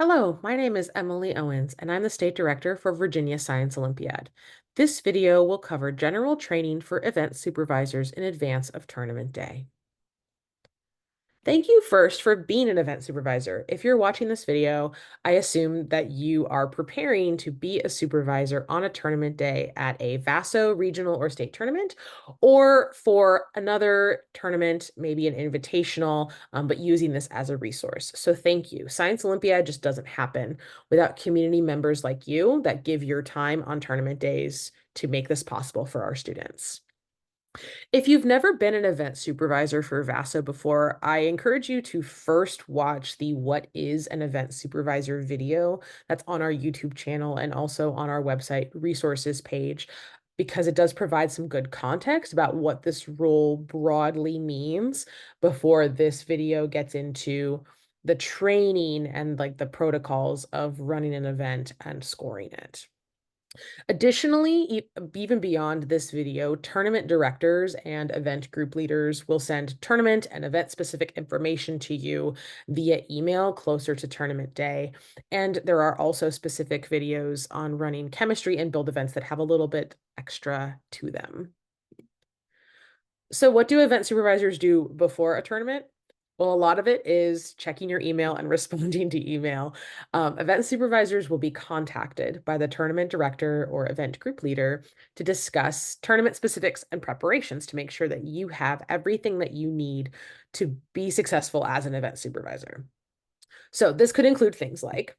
Hello, my name is Emily Owens, and I'm the State Director for Virginia Science Olympiad. This video will cover general training for event supervisors in advance of tournament day. Thank you first for being an event supervisor. If you're watching this video, I assume that you are preparing to be a supervisor on a tournament day at a VASO regional or state tournament, or for another tournament, maybe an invitational, but using this as a resource. So thank you. Science Olympiad just doesn't happen without community members like you that give your time on tournament days to make this possible for our students. If you've never been an event supervisor for VASA before, I encourage you to first watch the What is an Event Supervisor video that's on our YouTube channel and also on our website resources page, because it does provide some good context about what this role broadly means before this video gets into the training and like the protocols of running an event and scoring it. Additionally, even beyond this video, tournament directors and event group leaders will send tournament and event-specific information to you via email closer to tournament day. And there are also specific videos on running chemistry and build events that have a little bit extra to them. So what do event supervisors do before a tournament? Well, a lot of it is checking your email and responding to email. Event supervisors will be contacted by the tournament director or event group leader to discuss tournament specifics and preparations to make sure that you have everything that you need to be successful as an event supervisor. So this could include things like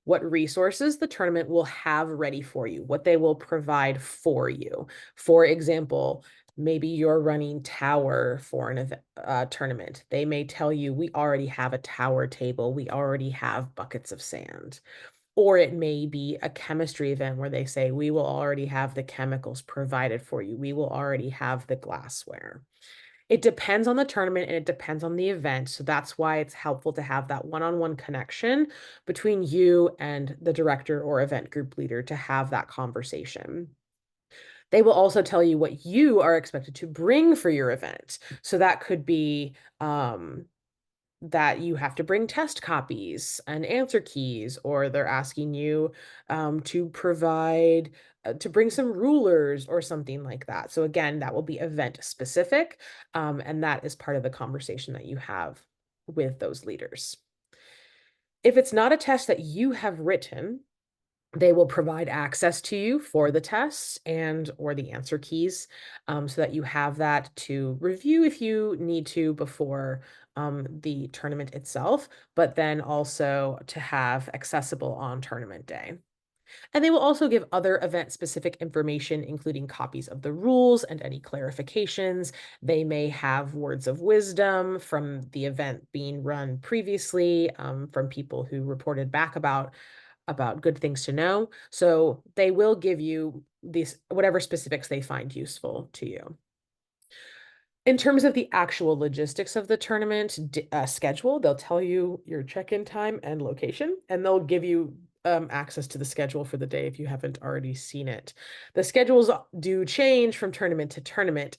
what resources the tournament will have ready for you, what they will provide for you. For example, maybe you're running tower for an event, tournament. They may tell you, we already have a tower table, we already have buckets of sand. Or it may be a chemistry event where they say, we will already have the chemicals provided for you, we will already have the glassware. It depends on the tournament and it depends on the event. So that's why it's helpful to have that one-on-one connection between you and the director or event group leader to have that conversation. They will also tell you what you are expected to bring for your event. So that could be that you have to bring test copies and answer keys, or they're asking you to provide to bring some rulers or something like that. So again, that will be event specific, and that is part of the conversation that you have with those leaders. If it's not a test that you have written, they will provide access to you for the tests and or the answer keys, so that you have that to review if you need to before the tournament itself, but then also to have accessible on tournament day. And they will also give other event-specific information, including copies of the rules and any clarifications. They may have words of wisdom from the event being run previously, from people who reported back about good things to know. So they will give you these whatever specifics they find useful to you. In terms of the actual logistics of the tournament schedule, they'll tell you your check-in time and location, and they'll give you access to the schedule for the day if you haven't already seen it. The schedules do change from tournament to tournament,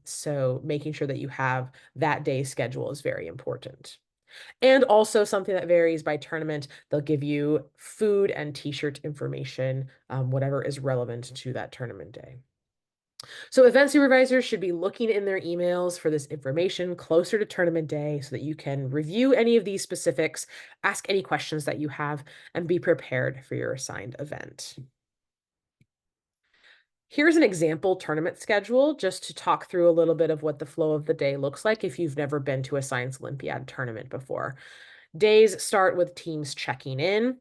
so making sure that you have that day's schedule is very important. And also something that varies by tournament, they'll give you food and t-shirt information, whatever is relevant to that tournament day. So event supervisors should be looking in their emails for this information closer to tournament day so that you can review any of these specifics, ask any questions that you have, and be prepared for your assigned event. Here's an example tournament schedule just to talk through a little bit of what the flow of the day looks like if you've never been to a Science Olympiad tournament before. Days start with teams checking in.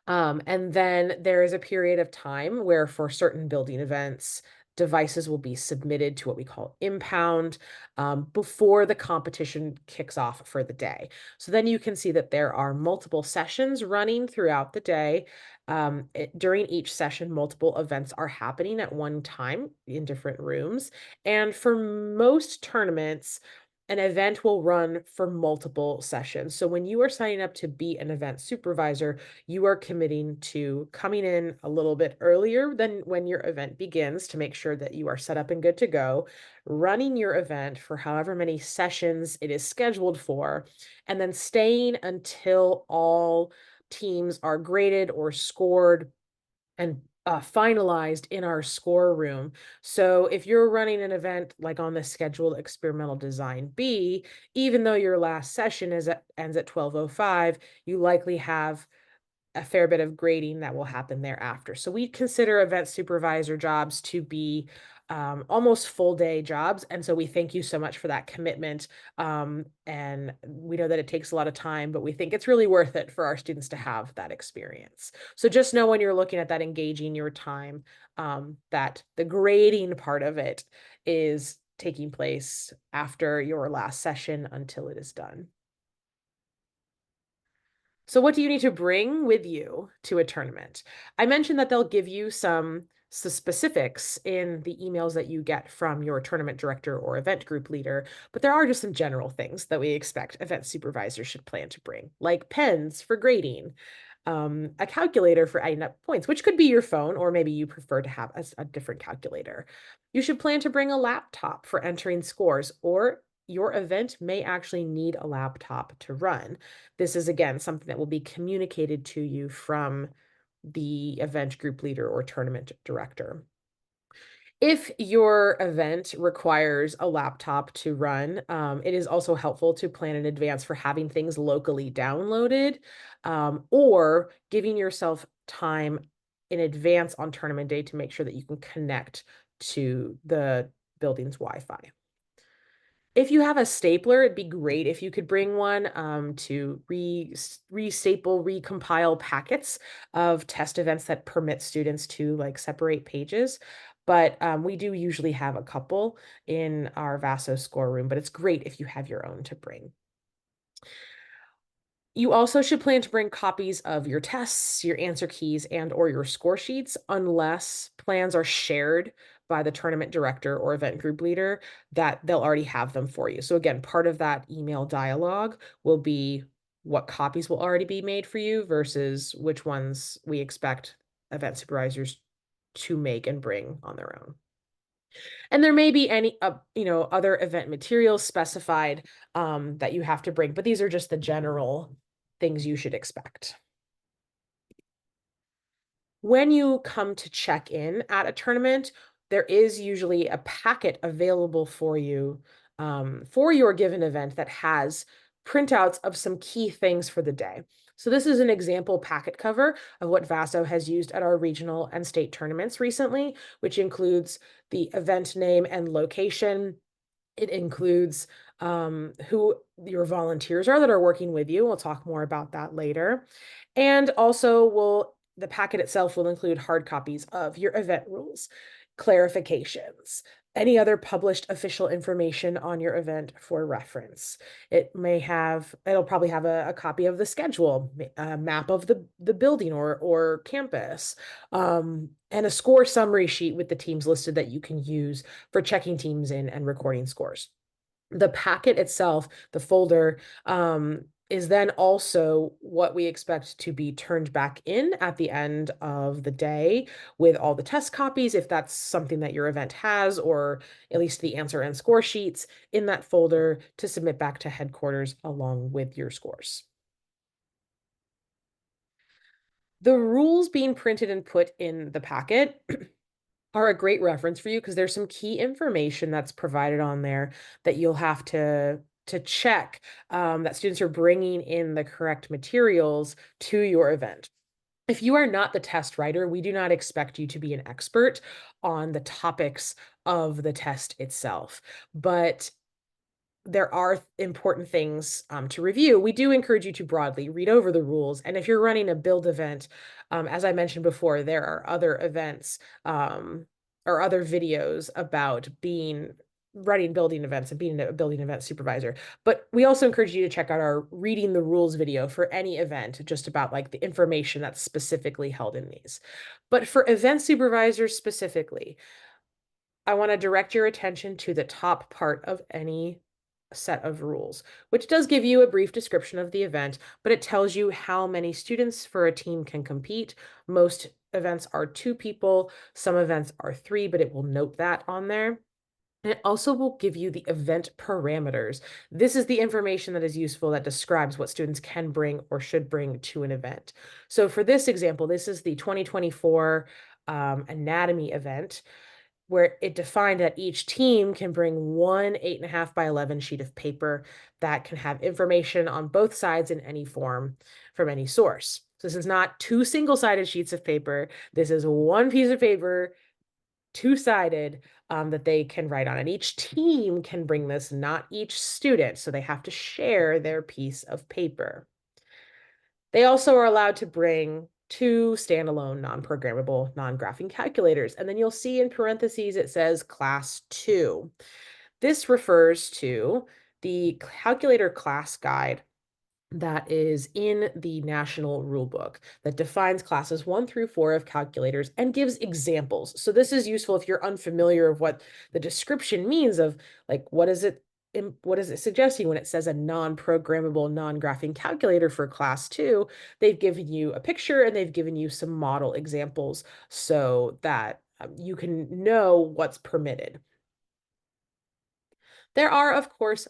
And then there is a period of time where for certain building events, devices will be submitted to what we call impound before the competition kicks off for the day. So then you can see that there are multiple sessions running throughout the day. During each session, multiple events are happening at one time in different rooms. And for most tournaments, an event will run for multiple sessions. So when you are signing up to be an event supervisor, you are committing to coming in a little bit earlier than when your event begins to make sure that you are set up and good to go, running your event for however many sessions it is scheduled for, and then staying until all teams are graded or scored and finalized in our score room. So if you're running an event like on the scheduled experimental design B, even though your last session ends at 12:05, you likely have a fair bit of grading that will happen thereafter. So we consider event supervisor jobs to be almost full day jobs. And so we thank you so much for that commitment. And we know that it takes a lot of time, but we think it's really worth it for our students to have that experience. So just know when you're looking at that engaging your time, that the grading part of it is taking place after your last session until it is done. So what do you need to bring with you to a tournament? I mentioned that they'll give you some specifics in the emails that you get from your tournament director or event group leader, but there are just some general things that we expect event supervisors should plan to bring, like pens for grading, a calculator for adding up points, which could be your phone, or maybe you prefer to have a different calculator. You should plan to bring a laptop for entering scores, or your event may actually need a laptop to run. This is, again, something that will be communicated to you from the event group leader or tournament director. If your event requires a laptop to run, it is also helpful to plan in advance for having things locally downloaded, or giving yourself time in advance on tournament day to make sure that you can connect to the building's Wi-Fi. If you have a stapler, it'd be great if you could bring one to re-staple, recompile packets of test events that permit students to like separate pages. But we do usually have a couple in our Vaso score room, but it's great if you have your own to bring. You also should plan to bring copies of your tests, your answer keys, and or your score sheets unless plans are shared by the tournament director or event group leader, that they'll already have them for you. So again, part of that email dialogue will be what copies will already be made for you versus which ones we expect event supervisors to make and bring on their own. And there may be any other event materials specified that you have to bring, but these are just the general things you should expect. When you come to check in at a tournament, there is usually a packet available for you for your given event that has printouts of some key things for the day. So this is an example packet cover of what Vaso has used at our regional and state tournaments recently, which includes the event name and location. It includes who your volunteers are that are working with you. We'll talk more about that later. And also the packet itself will include hard copies of your event rules, clarifications, any other published official information on your event for reference. It'll probably have a copy of the schedule, a map of the building or campus, and a score summary sheet with the teams listed that you can use for checking teams in and recording scores. The packet itself, the folder, is then also what we expect to be turned back in at the end of the day with all the test copies, if that's something that your event has, or at least the answer and score sheets in that folder to submit back to headquarters along with your scores. The rules being printed and put in the packet are a great reference for you because there's some key information that's provided on there that you'll have to check that students are bringing in the correct materials to your event. If you are not the test writer, we do not expect you to be an expert on the topics of the test itself, but there are important things to review. We do encourage you to broadly read over the rules. And if you're running a build event, as I mentioned before, there are other events or other videos about running building events and being a building event supervisor. But we also encourage you to check out our reading the rules video for any event, just about like the information that's specifically held in these. But for event supervisors specifically, I want to direct your attention to the top part of any set of rules, which does give you a brief description of the event, but it tells you how many students for a team can compete. Most events are 2 people, some events are 3, but it will note that on there. And it also will give you the event parameters. This is the information that is useful that describes what students can bring or should bring to an event. So for this example, this is the 2024 anatomy event, where it defined that each team can bring one 8.5 by 11 sheet of paper that can have information on both sides in any form from any source. So this is not 2 single-sided sheets of paper. This is one piece of paper, two-sided, that they can write on. And each team can bring this, not each student. So they have to share their piece of paper. They also are allowed to bring 2 standalone non-programmable non-graphing calculators. And then you'll see in parentheses, it says class 2. This refers to the calculator class guide that is in the National Rulebook that defines classes 1 through 4 of calculators and gives examples. So this is useful if you're unfamiliar of what the description means of, like, what is it suggesting when it says a non-programmable non-graphing calculator for class 2. They've given you a picture and they've given you some model examples so that you can know what's permitted. There are, of course,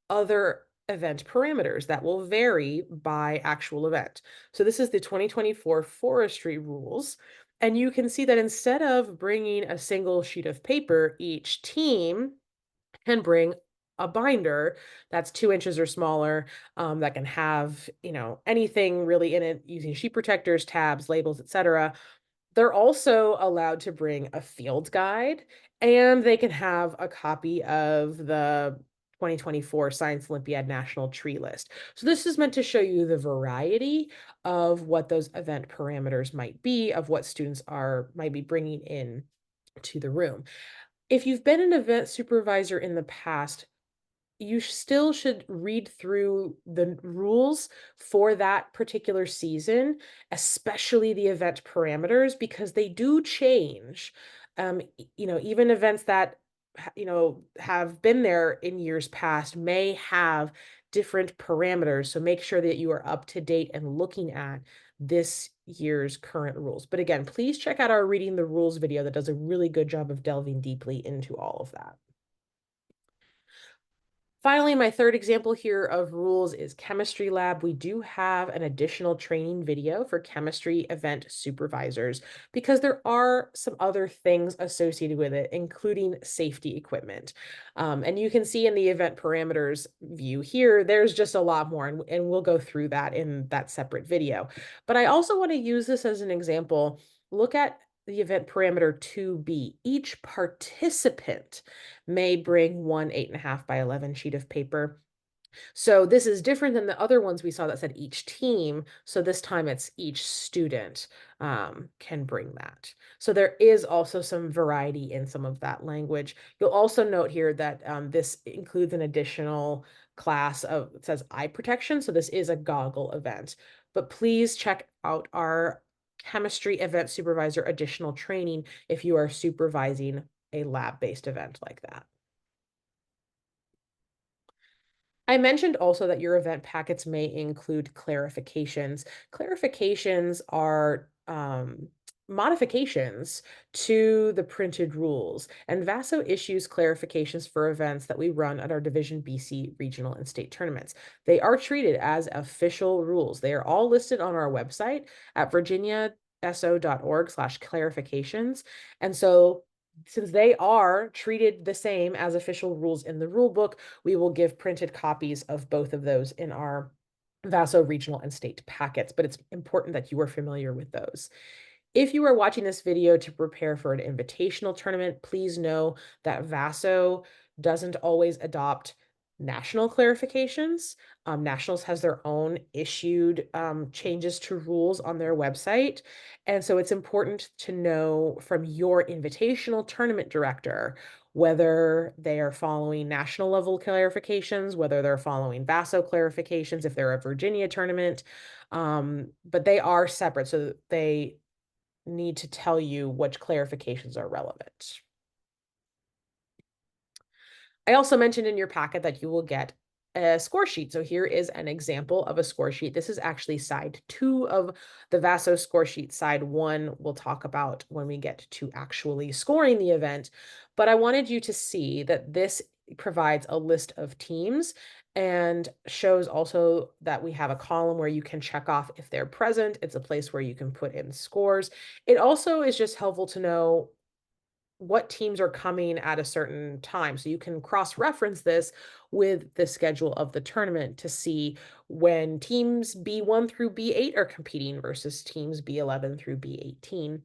other event parameters that will vary by actual event. So this is the 2024 forestry rules. And you can see that instead of bringing a single sheet of paper, each team can bring a binder that's 2 inches or smaller, that can have, anything really in it, using sheet protectors, tabs, labels, etc. They're also allowed to bring a field guide, and they can have a copy of the 2024 Science Olympiad National Tree List. So this is meant to show you the variety of what those event parameters might be, of what students might be bringing in to the room. If you've been an event supervisor in the past, you still should read through the rules for that particular season, especially the event parameters, because they do change. Even events that have been there in years past may have different parameters. So make sure that you are up to date and looking at this year's current rules. But again, please check out our Reading the Rules video that does a really good job of delving deeply into all of that. Finally, my third example here of rules is chemistry lab. We do have an additional training video for chemistry event supervisors because there are some other things associated with it, including safety equipment. And you can see in the event parameters view here, there's just a lot more, and we'll go through that in that separate video. But I also want to use this as an example. Look at the event parameter 2B. Each participant may bring one 8.5 by 11 sheet of paper. So this is different than the other ones we saw that said each team. So this time it's each student can bring that. So there is also some variety in some of that language. You'll also note here that this includes an additional class of, it says eye protection. So this is a goggle event. But please check out our chemistry event supervisor additional training if you are supervising a lab-based event like that. I mentioned also that your event packets may include clarifications. Clarifications are modifications to the printed rules, and VASO issues clarifications for events that we run at our Division BC regional and state tournaments. They are treated as official rules. They are all listed on our website at virginiaso.org/clarifications. And so since they are treated the same as official rules in the rule book, we will give printed copies of both of those in our VASO regional and state packets, but it's important that you are familiar with those. If you are watching this video to prepare for an invitational tournament, please know that VASO doesn't always adopt national clarifications. Nationals has their own issued changes to rules on their website. And so it's important to know from your invitational tournament director whether they are following national level clarifications, whether they're following VASO clarifications if they're a Virginia tournament. But they are separate, so they need to tell you which clarifications are relevant. I also mentioned in your packet that you will get a score sheet. So here is an example of a score sheet. This is actually side 2 of the VASO score sheet. Side 1 we'll talk about when we get to actually scoring the event. But I wanted you to see that this provides a list of teams and shows also that we have a column where you can check off if they're present. It's a place where you can put in scores. It also is just helpful to know what teams are coming at a certain time. So you can cross-reference this with the schedule of the tournament to see when teams B1 through B8 are competing versus teams B11 through B18.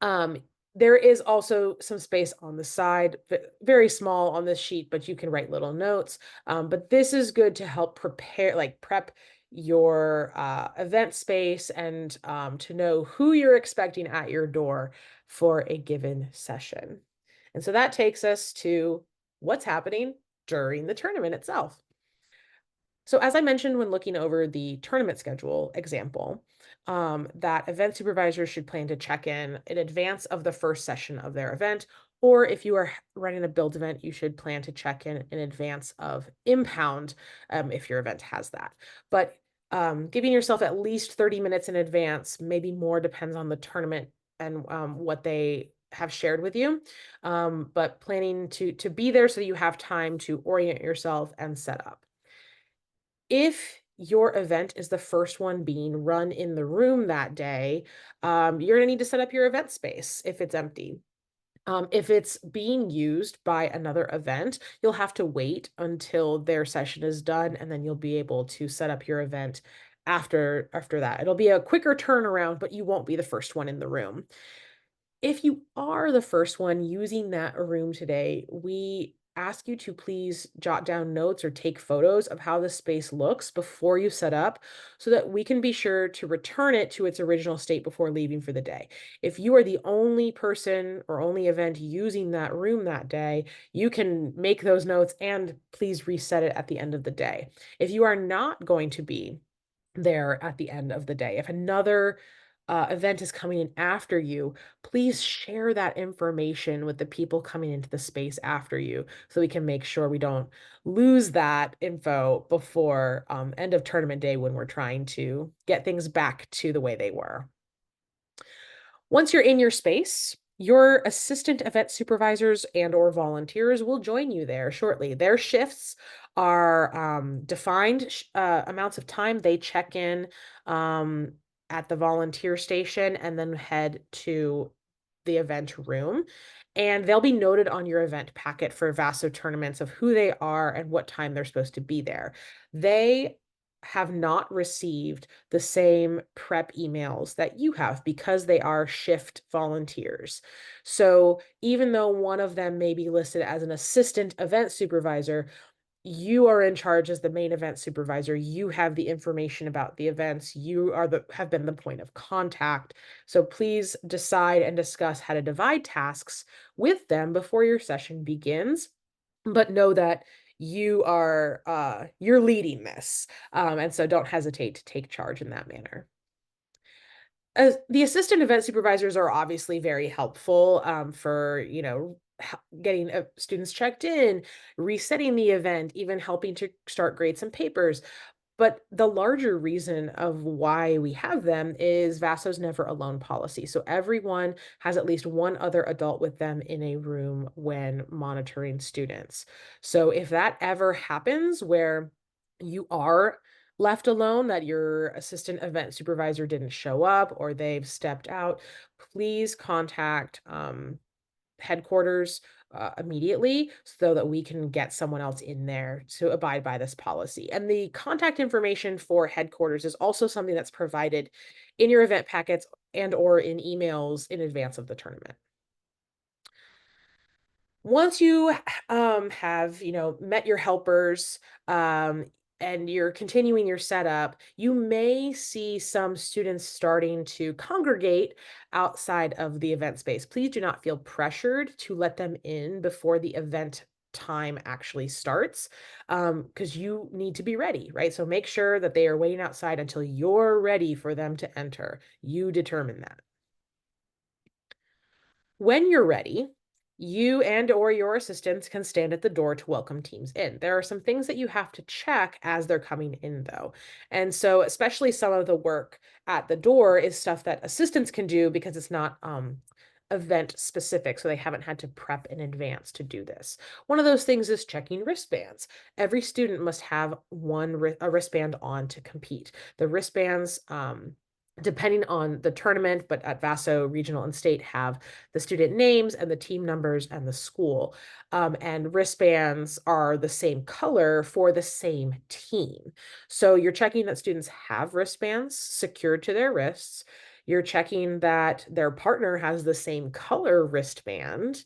Um, there is also some space on the side, very small on this sheet, but you can write little notes. But this is good to help prep your event space and to know who you're expecting at your door for a given session. And so that takes us to what's happening during the tournament itself. So as I mentioned when looking over the tournament schedule example, that event supervisors should plan to check in advance of the first session of their event, or if you are running a build event, you should plan to check in advance of impound if your event has that. But giving yourself at least 30 minutes in advance, maybe more, depends on the tournament and what they have shared with you, but planning to be there so you have time to orient yourself and set up. If your event is the first one being run in the room that day, you're gonna need to set up your event space if it's empty. If it's being used by another event, you'll have to wait until their session is done, and then you'll be able to set up your event after that. It'll be a quicker turnaround, but you won't be the first one in the room. If you are the first one using that room today, we ask you to please jot down notes or take photos of how the space looks before you set up so that we can be sure to return it to its original state before leaving for the day. If you are the only person or only event using that room that day, you can make those notes and please reset it at the end of the day. If you are not going to be there at the end of the day. If another event is coming in after you, please share that information with the people coming into the space after you so we can make sure we don't lose that info before end of tournament day when we're trying to get things back to the way they were. Once you're in your space, your assistant event supervisors and or volunteers will join you there shortly. Their shifts are defined amounts of time. They check in at the volunteer station and then head to the event room. And they'll be noted on your event packet for VASO tournaments of who they are and what time they're supposed to be there. They have not received the same prep emails that you have because they are shift volunteers. So even though one of them may be listed as an assistant event supervisor, you are in charge as the main event supervisor. You have the information about the events. You have been the point of contact. So please decide and discuss how to divide tasks with them before your session begins. But know that you're leading this. And so don't hesitate to take charge in that manner. The assistant event supervisors are obviously very helpful for, getting students checked in, resetting the event, even helping to start grades and papers. But the larger reason of why we have them is VASO's never alone policy. So everyone has at least one other adult with them in a room when monitoring students. So if that ever happens where you are left alone, that your assistant event supervisor didn't show up or they've stepped out, please contact headquarters immediately so that we can get someone else in there to abide by this policy. And the contact information for headquarters is also something that's provided in your event packets and or in emails in advance of the tournament. Once you have met your helpers and you're continuing your setup, you may see some students starting to congregate outside of the event space. Please do not feel pressured to let them in before the event time actually starts, because you need to be ready, right? So make sure that they are waiting outside until you're ready for them to enter. You determine that. When you're ready, You and or your assistants can stand at the door to welcome teams in. There are some things that you have to check as they're coming in though. And so especially some of the work at the door is stuff that assistants can do because it's not event specific, so they haven't had to prep in advance to do this. One of those things is checking wristbands. Every student must have a wristband on to compete. The wristbands depending on the tournament, but at Vaso Regional and State have the student names and the team numbers and the school. And wristbands are the same color for the same team. So you're checking that students have wristbands secured to their wrists. You're checking that their partner has the same color wristband.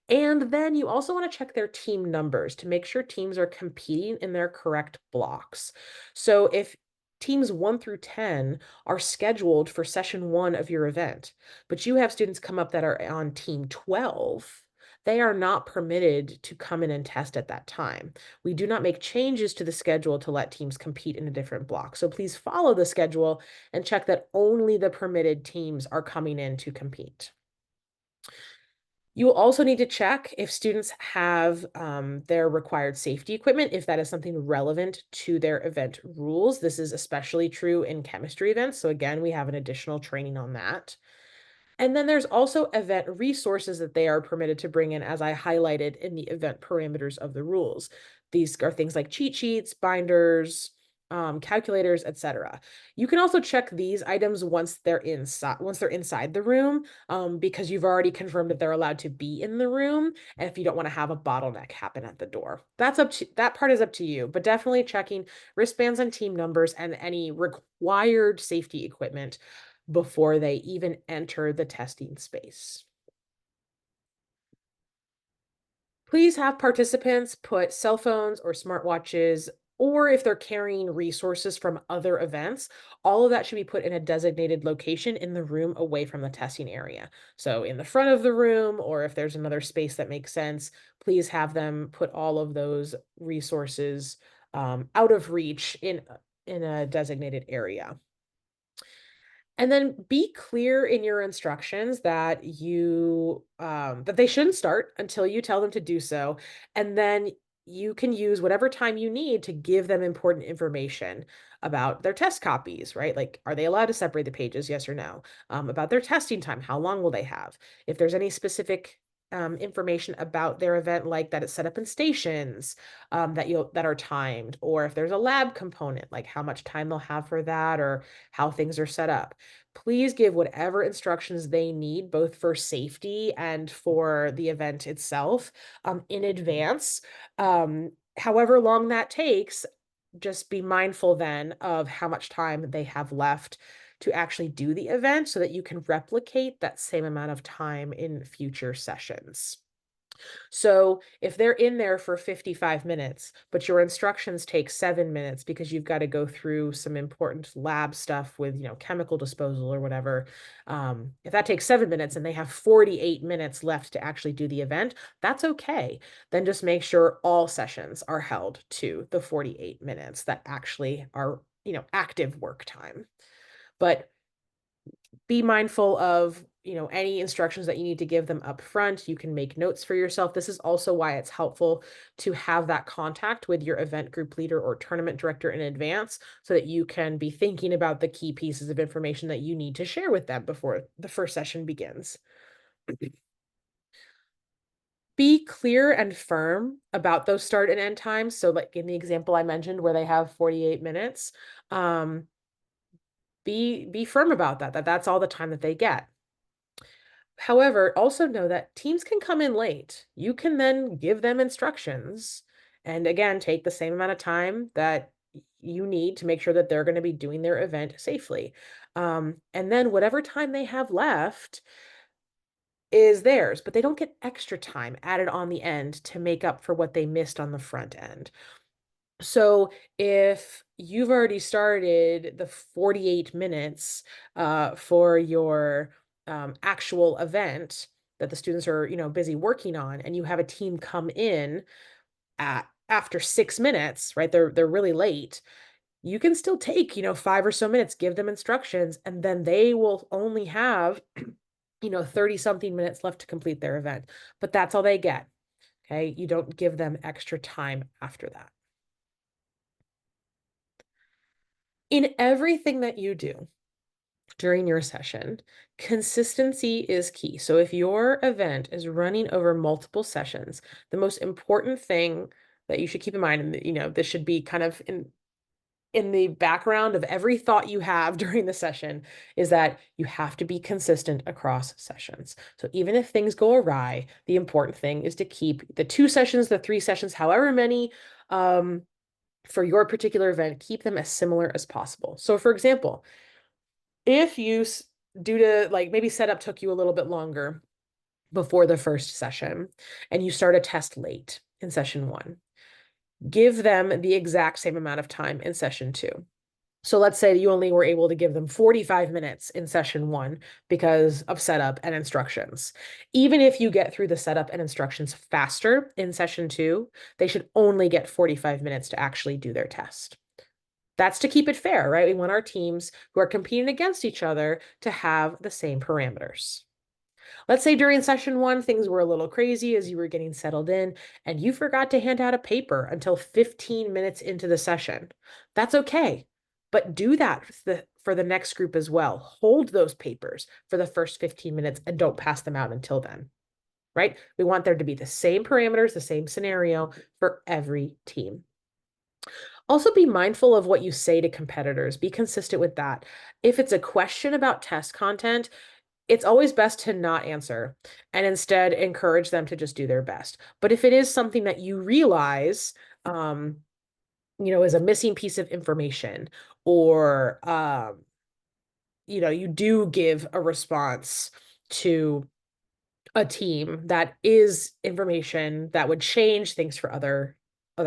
And then you also want to check their team numbers to make sure teams are competing in their correct blocks. So if teams 1 through 10 are scheduled for session 1 of your event, but you have students come up that are on team 12, they are not permitted to come in and test at that time. We do not make changes to the schedule to let teams compete in a different block. So please follow the schedule and check that only the permitted teams are coming in to compete. You will also need to check if students have their required safety equipment, if that is something relevant to their event rules. This is especially true in chemistry events. So again, we have an additional training on that. And then there's also event resources that they are permitted to bring in, as I highlighted in the event parameters of the rules. These are things like cheat sheets, binders, calculators, etc. You can also check these items once they're inside the room, because you've already confirmed that they're allowed to be in the room, and if you don't want to have a bottleneck happen at the door. That part is up to you, but definitely checking wristbands and team numbers and any required safety equipment before they even enter the testing space. Please have participants put cell phones or smartwatches, or if they're carrying resources from other events, all of that should be put in a designated location in the room away from the testing area. So in the front of the room, or if there's another space that makes sense, please have them put all of those resources out of reach in a designated area. And then be clear in your instructions that that they shouldn't start until you tell them to do so. And then you can use whatever time you need to give them important information about their test copies, right? Like, are they allowed to separate the pages? Yes or no? About their testing time, how long will they have? If there's any specific information about their event, like that it's set up in stations that are timed, or if there's a lab component, like how much time they'll have for that, or how things are set up. Please give whatever instructions they need, both for safety and for the event itself, in advance. However long that takes, just be mindful then of how much time they have left to actually do the event so that you can replicate that same amount of time in future sessions. So if they're in there for 55 minutes, but your instructions take 7 minutes because you've got to go through some important lab stuff with, chemical disposal or whatever, if that takes 7 minutes and they have 48 minutes left to actually do the event, that's okay. Then just make sure all sessions are held to the 48 minutes that actually are, active work time. But be mindful of any instructions that you need to give them up front. You can make notes for yourself. This is also why it's helpful to have that contact with your event group leader or tournament director in advance so that you can be thinking about the key pieces of information that you need to share with them before the first session begins. Be clear and firm about those start and end times. So like in the example I mentioned where they have 48 minutes, be firm about that that's all the time that they get. However, also know that teams can come in late. You can then give them instructions and again, take the same amount of time that you need to make sure that they're going to be doing their event safely. And then whatever time they have left is theirs, but they don't get extra time added on the end to make up for what they missed on the front end. So if you've already started the 48 minutes for your actual event that the students are, busy working on, and you have a team come in after 6 minutes, right? They're really late. You can still take, 5 or so minutes, give them instructions, and then they will only have 30 something minutes left to complete their event, but that's all they get. Okay. You don't give them extra time after that. In everything that you do during your session, consistency is key. So if your event is running over multiple sessions, the most important thing that you should keep in mind, and this should be kind of in the background of every thought you have during the session, is that you have to be consistent across sessions. So even if things go awry, the important thing is to keep the 2 sessions, the 3 sessions, however many, for your particular event, keep them as similar as possible. So for example, if you, due to like maybe setup took you a little bit longer before the first session and you start a test late in session 1, give them the exact same amount of time in session 2. So let's say you only were able to give them 45 minutes in session 1 because of setup and instructions. Even if you get through the setup and instructions faster in session 2, they should only get 45 minutes to actually do their test. That's to keep it fair, right? We want our teams who are competing against each other to have the same parameters. Let's say during session 1, things were a little crazy as you were getting settled in and you forgot to hand out a paper until 15 minutes into the session. That's okay, but do that for the next group as well. Hold those papers for the first 15 minutes and don't pass them out until then, right? We want there to be the same parameters, the same scenario for every team. Also, be mindful of what you say to competitors. Be consistent with that. If it's a question about test content, it's always best to not answer and instead encourage them to just do their best. But if it is something that you realize, is a missing piece of information, or, you do give a response to a team that is information that would change things for other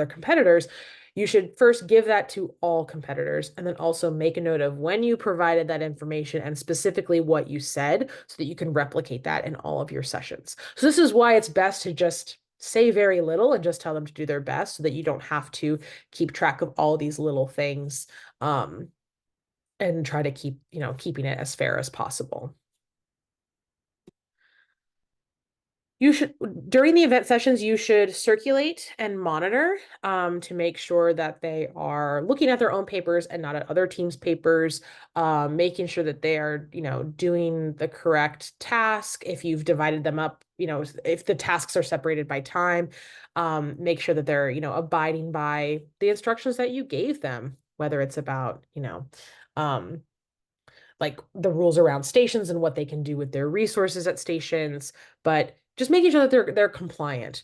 competitors, you should first give that to all competitors and then also make a note of when you provided that information and specifically what you said so that you can replicate that in all of your sessions. So this is why it's best to just say very little and just tell them to do their best so that you don't have to keep track of all these little things, and try to keeping it as fair as possible. During the event sessions, you should circulate and monitor, to make sure that they are looking at their own papers and not at other teams' papers, making sure that they are, doing the correct task. If you've divided them up, if the tasks are separated by time, make sure that they're, abiding by the instructions that you gave them, whether it's about, um, like the rules around stations and what they can do with their resources at stations, but just making sure that they're compliant.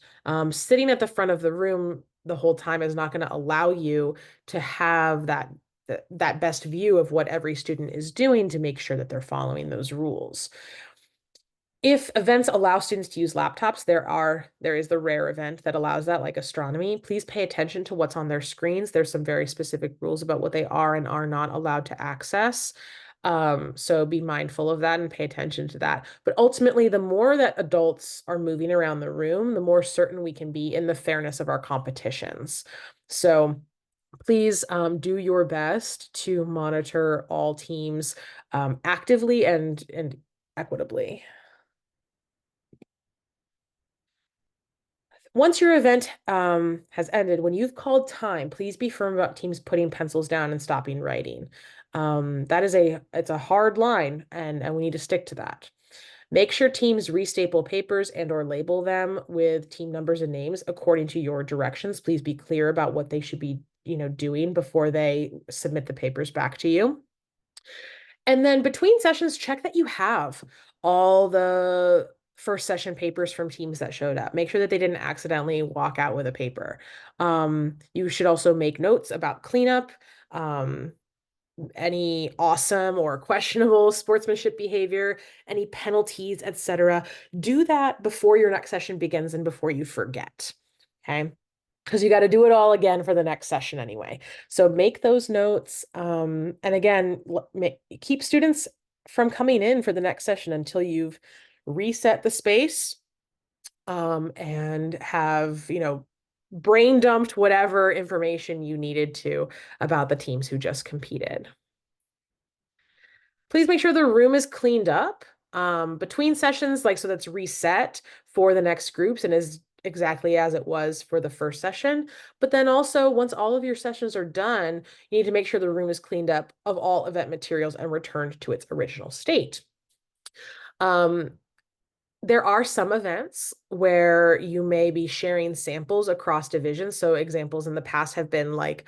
Sitting at the front of the room the whole time is not going to allow you to have that best view of what every student is doing to make sure that they're following those rules. If events allow students to use laptops, there is the rare event that allows that, like astronomy. Please pay attention to what's on their screens. There's some very specific rules about what they are and are not allowed to access. So be mindful of that and pay attention to that. But ultimately, the more that adults are moving around the room, the more certain we can be in the fairness of our competitions. So please, do your best to monitor all teams, actively and equitably. Once your event, has ended, when you've called time, please be firm about teams putting pencils down and stopping writing. It's a hard line, and we need to stick to that. Make sure teams restaple papers and or label them with team numbers and names according to your directions. Please be clear about what they should be, doing before they submit the papers back to you. And then between sessions, check that you have all the first session papers from teams that showed up. Make sure that they didn't accidentally walk out with a paper. You should also make notes about cleanup, any awesome or questionable sportsmanship behavior, any penalties, etc. Do that before your next session begins and before you forget. Okay. Because you got to do it all again for the next session anyway. So make those notes. And again, keep students from coming in for the next session until you've reset the space, and have, brain dumped whatever information you needed to about the teams who just competed. Please make sure the room is cleaned up. between sessions, like so that's reset for the next groups and is exactly as it was for the first session. But then also, once all of your sessions are done, you need to make sure the room is cleaned up of all event materials and returned to its original state. There are some events where you may be sharing samples across divisions. So examples in the past have been like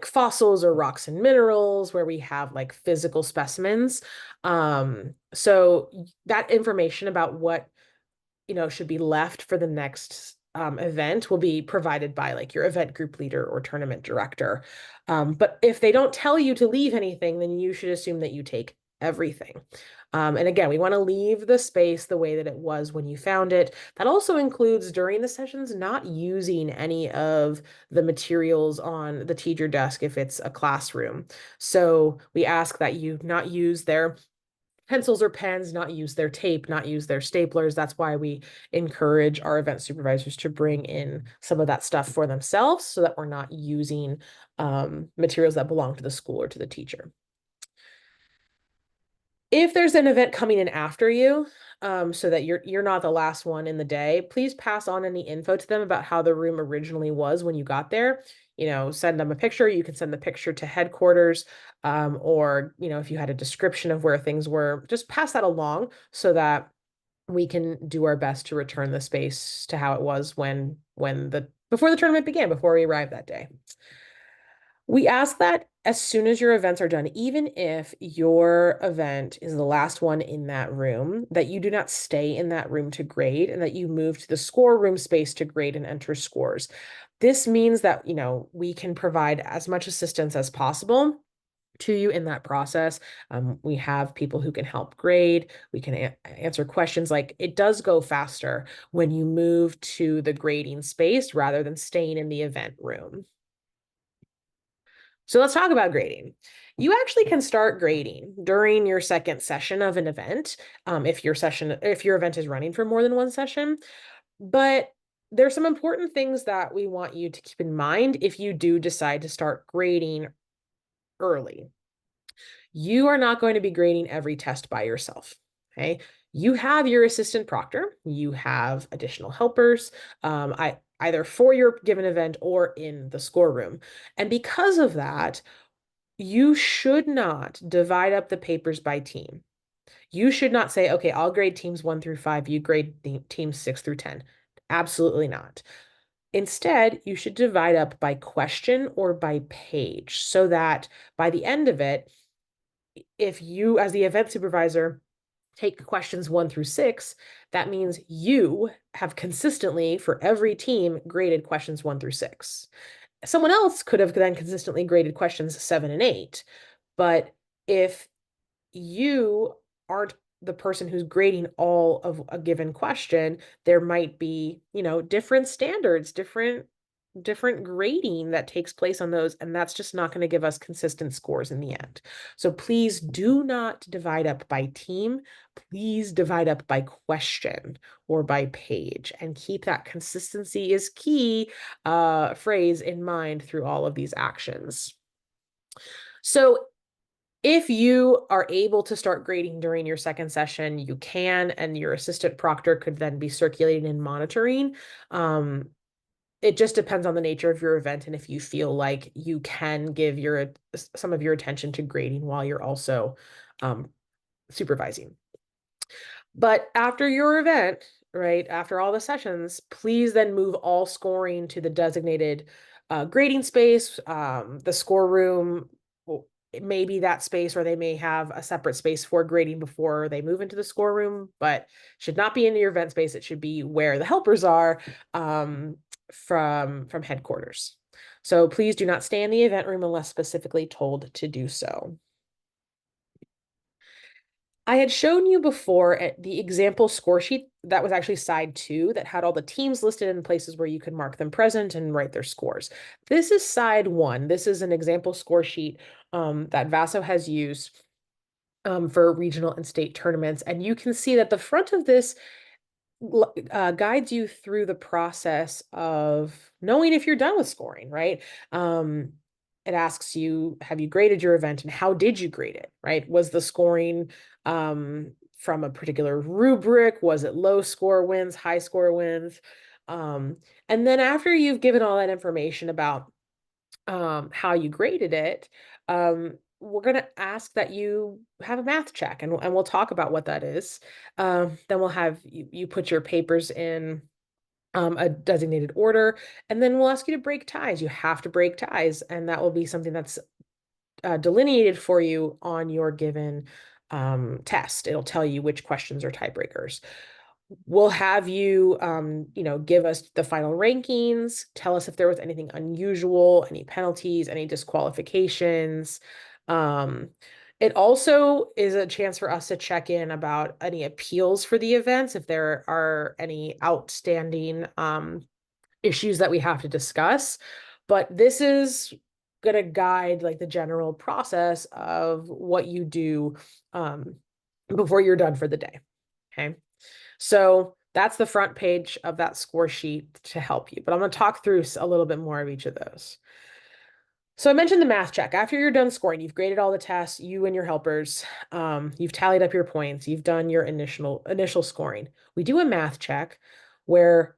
fossils or rocks and minerals, where we have like physical specimens. So that information about what should be left for the next event will be provided by like your event group leader or tournament director. But if they don't tell you to leave anything, then you should assume that you take everything. And again, we want to leave the space the way that it was when you found it. That also includes during the sessions, not using any of the materials on the teacher desk if it's a classroom. So we ask that you not use their pencils or pens, not use their tape, not use their staplers. That's why we encourage our event supervisors to bring in some of that stuff for themselves so that we're not using materials that belong to the school or to the teacher. If there's an event coming in after you, so that you're not the last one in the day, please pass on any info to them about how the room originally was when you got there. Send them a picture. You can send the picture to headquarters, or if you had a description of where things were, just pass that along so that we can do our best to return the space to how it was before the tournament began, before we arrived that day. We ask that as soon as your events are done, even if your event is the last one in that room, that you do not stay in that room to grade and that you move to the score room space to grade and enter scores. This means that, we can provide as much assistance as possible to you in that process. We have people who can help grade. We can answer questions. Like, it does go faster when you move to the grading space rather than staying in the event room. So let's talk about grading. You actually can start grading during your second session of an event, if your event is running for more than one session. But there's some important things that we want you to keep in mind if you do decide to start grading early. You are not going to be grading every test by yourself. Okay. You have your assistant proctor, you have additional helpers, either for your given event or in the score room. And because of that, you should not divide up the papers by team. You should not say, okay, I'll grade teams 1 through 5, you grade teams 6 through 10. Absolutely not. Instead, you should divide up by question or by page so that by the end of it, if you, as the event supervisor, take questions 1 through 6, that means you have consistently, for every team, graded questions 1 through 6. Someone else could have then consistently graded questions 7 and 8. But if you aren't the person who's grading all of a given question, there might be, different standards, different grading that takes place on those, and that's just not going to give us consistent scores in the end. So please do not divide up by team. Please divide up by question or by page, and keep that consistency is key phrase in mind through all of these actions. So if you are able to start grading during your second session, you can, and your assistant proctor could then be circulating and monitoring. It just depends on the nature of your event and if you feel like you can give some of your attention to grading while you're also supervising. But after your event, right, after all the sessions, please then move all scoring to the designated grading space, the score room. It may be that space, or they may have a separate space for grading before they move into the score room, but should not be in your event space. It should be where the helpers are, from headquarters. So please do not stay in the event room unless specifically told to do so. I had shown you before at the example score sheet that was actually side 2 that had all the teams listed in places where you could mark them present and write their scores. This is side 1. This is an example score sheet that VASO has used for regional and state tournaments. And you can see that the front of this guides you through the process of knowing if you're done with scoring, right? It asks you, have you graded your event and how did you grade it, right? Was the scoring from a particular rubric? Was it low score wins, high score wins? And then after you've given all that information about how you graded it, we're going to ask that you have a math check, and we'll talk about what that is. Then we'll have you put your papers in a designated order, and then we'll ask you to break ties. You have to break ties, and that will be something that's delineated for you on your given test. It'll tell you which questions are tiebreakers. We'll have you, give us the final rankings, tell us if there was anything unusual, any penalties, any disqualifications. Um, it also is a chance for us to check in about any appeals for the events, if there are any outstanding issues that we have to discuss. But this is going to guide like the general process of what you do before you're done for the day. Okay. So that's the front page of that score sheet to help you. But I'm going to talk through a little bit more of each of those. So I mentioned the math check. After you're done scoring, you've graded all the tests, you and your helpers, you've tallied up your points, you've done your initial scoring. We do a math check where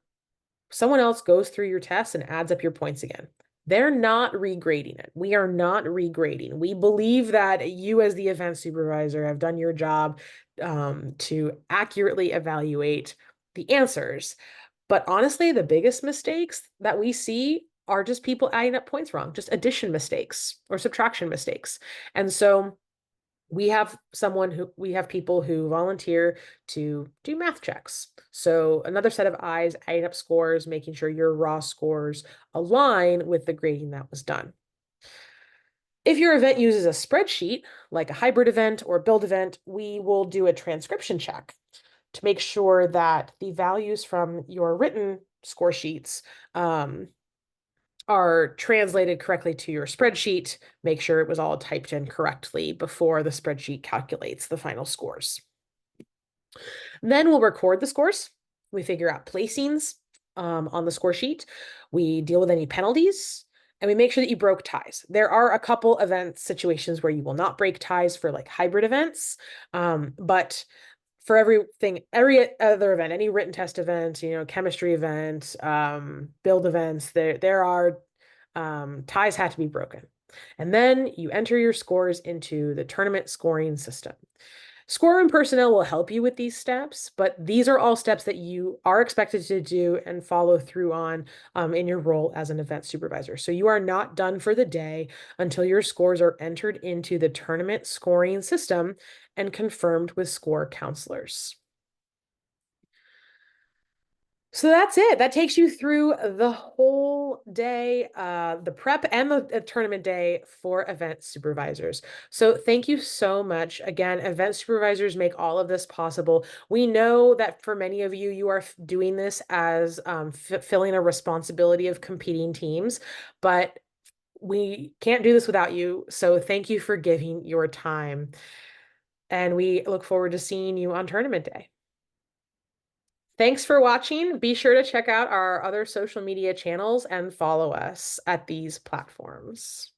someone else goes through your tests and adds up your points again. They're not regrading it. We are not regrading. We believe that you, as the event supervisor, have done your job to accurately evaluate the answers. But honestly, the biggest mistakes that we see are just people adding up points wrong, just addition mistakes or subtraction mistakes. And so we have people who volunteer to do math checks. So another set of eyes adding up scores, making sure your raw scores align with the grading that was done. If your event uses a spreadsheet, like a hybrid event or build event, we will do a transcription check to make sure that the values from your written score sheets are translated correctly to your spreadsheet. Make sure it was all typed in correctly before the spreadsheet calculates the final scores. Then we'll record the scores. We figure out placings on the score sheet. We deal with any penalties, and we make sure that you broke ties. There are a couple event situations where you will not break ties for like hybrid events, but for every other event, any written test event, chemistry event, build events, there are ties have to be broken. And then you enter your scores into the tournament scoring system. Scoring personnel will help you with these steps, but these are all steps that you are expected to do and follow through on in your role as an event supervisor. So you are not done for the day until your scores are entered into the tournament scoring system and confirmed with score counselors. So that's it. That takes you through the whole day, the prep and the tournament day for event supervisors. So thank you so much. Again, event supervisors make all of this possible. We know that for many of you, you are doing this as filling a responsibility of competing teams, but we can't do this without you. So thank you for giving your time. And we look forward to seeing you on tournament day. Thanks for watching. Be sure to check out our other social media channels and follow us at these platforms.